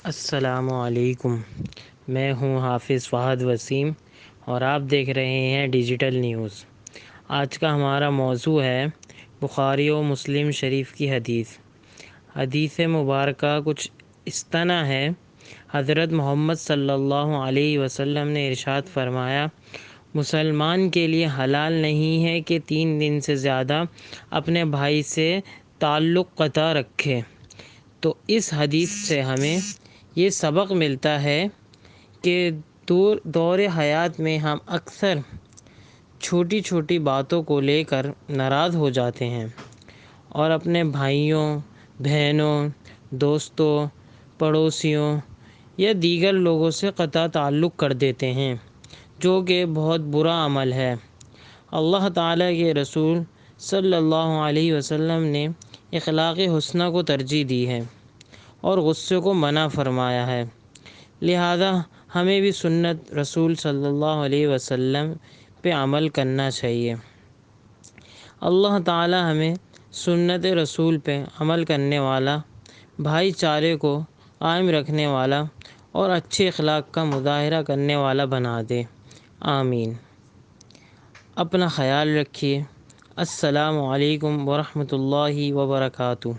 السلام علیکم، میں ہوں حافظ فہد وسیم اور آپ دیکھ رہے ہیں ڈیجیٹل نیوز۔ آج کا ہمارا موضوع ہے بخاری و مسلم شریف کی حدیث مبارکہ کچھ اس طرح ہے۔ حضرت محمد صلی اللہ علیہ وسلم نے ارشاد فرمایا، مسلمان کے لیے حلال نہیں ہے کہ 3 دن سے زیادہ اپنے بھائی سے تعلق قطع رکھے۔ تو اس حدیث سے ہمیں یہ سبق ملتا ہے کہ دور حیات میں ہم اکثر چھوٹی چھوٹی باتوں کو لے کر ناراض ہو جاتے ہیں اور اپنے بھائیوں، بہنوں، دوستوں، پڑوسیوں یا دیگر لوگوں سے قطع تعلق کر دیتے ہیں، جو کہ بہت برا عمل ہے۔ اللہ تعالیٰ کے رسول صلی اللہ علیہ وسلم نے اخلاق حسنہ کو ترجیح دی ہے اور غصے کو منع فرمایا ہے، لہذا ہمیں بھی سنت رسول صلی اللہ علیہ وسلم پہ عمل کرنا چاہیے۔ اللہ تعالی ہمیں سنت رسول پہ عمل کرنے والا، بھائی چارے کو قائم رکھنے والا اور اچھے اخلاق کا مظاہرہ کرنے والا بنا دے، آمین۔ اپنا خیال رکھیے۔ السلام علیکم ورحمۃ اللہ وبرکاتہ۔